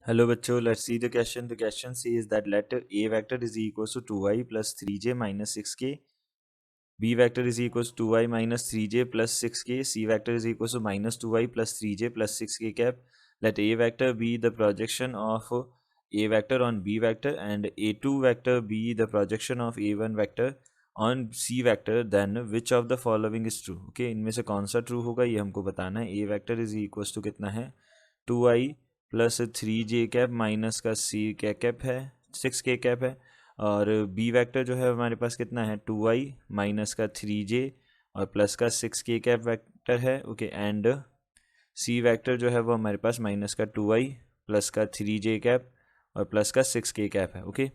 Hello बच्चों, let's see the question. The question says that let a vector is equals to 2i plus 3j minus 6k, b vector is equals to 2i minus 3j plus 6k, c vector is equals to minus 2i plus 3j plus 6k cap. Let a vector be the projection of a vector on b vector and a2 vector be the projection of a1 vector on c vector, then which of the following is true? Okay, इनमें से कौन सा true होगा ये हमको बताना है. a vector is equals to कितना है 2i plus 3j cap minus का c कैप है 6k कैप है, और बी वेक्टर जो है हमारे पास कितना है 2i माइनस का 3j और प्लस का 6k कैप वेक्टर है. ओके, एंड सी वेक्टर जो है वो हमारे पास माइनस का 2i प्लस का 3j कैप और प्लस का 6k कैप है. ओके,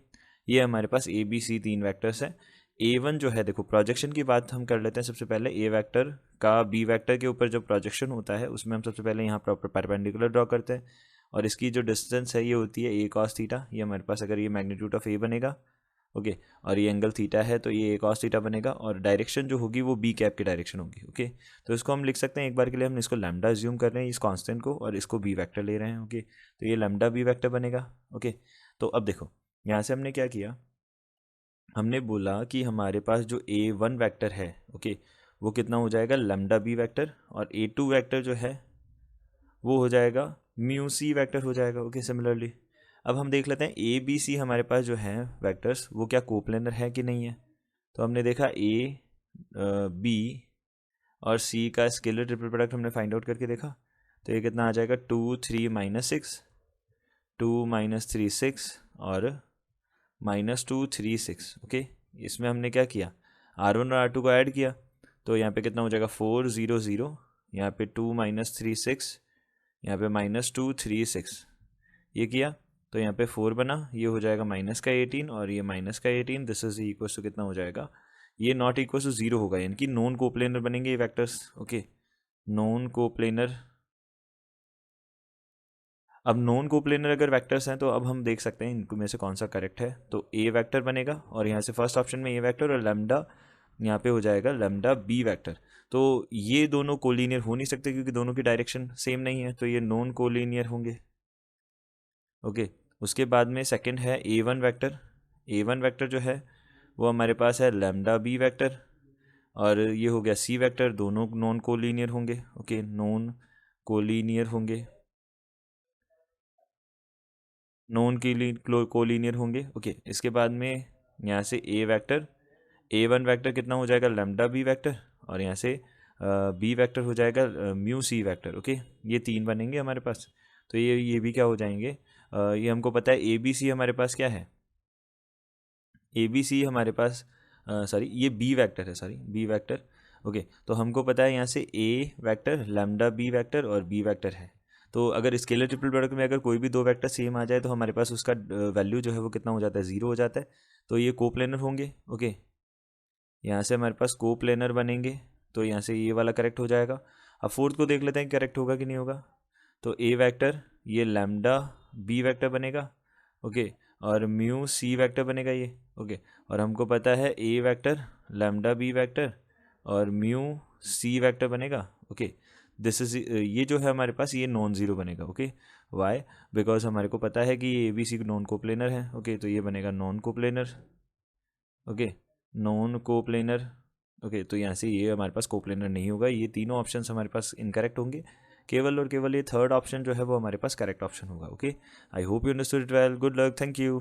ये हमारे पास ए बी सी तीन वेक्टर्स है. A1 जो है, देखो प्रोजेक्शन की बात हम कर लेते हैं. सबसे पहले ए वेक्टर का बी वेक्टर के ऊपर जो प्रोजेक्शन होता है उसमें हम सबसे पहले यहाँ प्रॉपर परपेंडिकुलर ड्रॉ करते हैं, और इसकी जो डिस्टेंस है ये होती है ए कॉस थीटा. ये हमारे पास अगर ये मैग्नीट्यूड ऑफ ए बनेगा, ओके, और ये एंगल थीटा है तो ये ए कॉस थीटा बनेगा, और डायरेक्शन जो होगी वो बी कैप की डायरेक्शन होगी. ओके, तो इसको हम लिख सकते हैं, एक बार के लिए हम इसको लैम्डा अज्यूम कर रहे हैं इस कांस्टेंट को, और इसको बी वेक्टर ले रहे हैं. ओके, तो ये लैम्डा बी वेक्टर बनेगा. ओके, तो अब देखो यहाँ से हमने क्या किया, हमने बोला कि हमारे पास जो a1 वेक्टर है, ओके, वो कितना हो जाएगा लैम्डा बी वेक्टर, और a2 वेक्टर जो है वो हो जाएगा म्यू सी वेक्टर हो जाएगा. ओके, सिमिलरली अब हम देख लेते हैं ए बी सी हमारे पास जो हैं वेक्टर्स वो क्या कोप्लेनर है कि नहीं है. तो हमने देखा ए बी और सी का स्केलर ट्रिपल प्रोडक्ट हमने फाइंड आउट करके देखा, तो ये कितना आ जाएगा 2 3 - 6, 2 - 3 6 और -2 3 6. ओके, इसमें हमने क्या किया, R1 और R2 को ऐड किया, तो यहाँ पे कितना हो जाएगा 4 0 0, यहाँ पे 2 - 3 6, यहाँ पे -2 3 6. ये किया तो यहाँ पे 4 बना, ये हो जाएगा माइनस का 18 और ये माइनस का 18. दिस इज इक्वल टू कितना हो जाएगा, ये नॉट इक्वल टू 0 होगा, यानी कि नॉन कोप्लेनर बनेंगे ये वेक्टर्स. Okay, non coplanar. अब नॉन कोप्लेनर अगर वेक्टर्स हैं तो अब हम देख सकते हैं इनको में से कौन सा करेक्ट है. तो ए वेक्टर बनेगा, और यहाँ से फर्स्ट ऑप्शन में ए वेक्टर, और लैम्डा यहाँ पे हो जाएगा लैम्डा बी वेक्टर. तो ये दोनों कोलिनियर हो नहीं सकते क्योंकि दोनों की डायरेक्शन सेम नहीं है, तो ये नॉन कोलिनियर होंगे. ओके, उसके बाद में सेकंड है ए वन वैक्टर. ए वन वैक्टर जो है वो हमारे पास है लैम्डा बी वैक्टर, और ये हो गया सी वैक्टर, दोनों नॉन कोलिनियर होंगे. ओके, नॉन कोलिनियर होंगे, नॉन कोलिनियर होंगे. ओके, इसके बाद में यहाँ से ए वैक्टर, ए वन वैक्टर कितना हो जाएगा लैम्डा बी वैक्टर, और यहाँ से बी वैक्टर हो जाएगा म्यू सी वैक्टर. ओके, ये तीन बनेंगे हमारे पास. तो ये भी क्या हो जाएंगे, ये हमको पता है ए बी सी हमारे पास क्या है, ए बी सी हमारे पास, सॉरी ये बी वेक्टर है, सॉरी बी वेक्टर. ओके, तो हमको पता है यहाँ से ए वेक्टर लैम्डा बी वेक्टर और बी वेक्टर है. तो अगर स्केलर ट्रिपल प्रोडक्ट में अगर कोई भी दो वेक्टर सेम आ जाए तो हमारे पास उसका वैल्यू जो है वो कितना हो जाता है, ज़ीरो हो जाता है. तो ये कोप्लेनर होंगे. ओके, यहाँ से हमारे पास कोप्लेनर बनेंगे, तो यहाँ से ये वाला करेक्ट हो जाएगा. अब फोर्थ को देख लेते हैं करेक्ट होगा कि नहीं होगा. तो ए वेक्टर ये लैम्डा बी वेक्टर बनेगा. ओके, और म्यू सी वेक्टर बनेगा ये. ओके, और हमको पता है A vector lambda B vector और म्यू सी वेक्टर बनेगा. ओके, दिस इज ये जो है हमारे पास ये नॉन ज़ीरो बनेगा. ओके, वाई, बिकॉज हमारे को पता है कि ये A B C non coplanar है. ओके, तो ये बनेगा non coplanar. Okay, non coplanar. Okay, तो यहाँ से ये हमारे पास कोप्लेनर नहीं होगा, ये तीनों ऑप्शंस हमारे पास इनकरेक्ट होंगे. केवल और केवल ये थर्ड ऑप्शन जो है वो हमारे पास करेक्ट ऑप्शन होगा. Okay, I hope you understood it well. Good luck, thank you.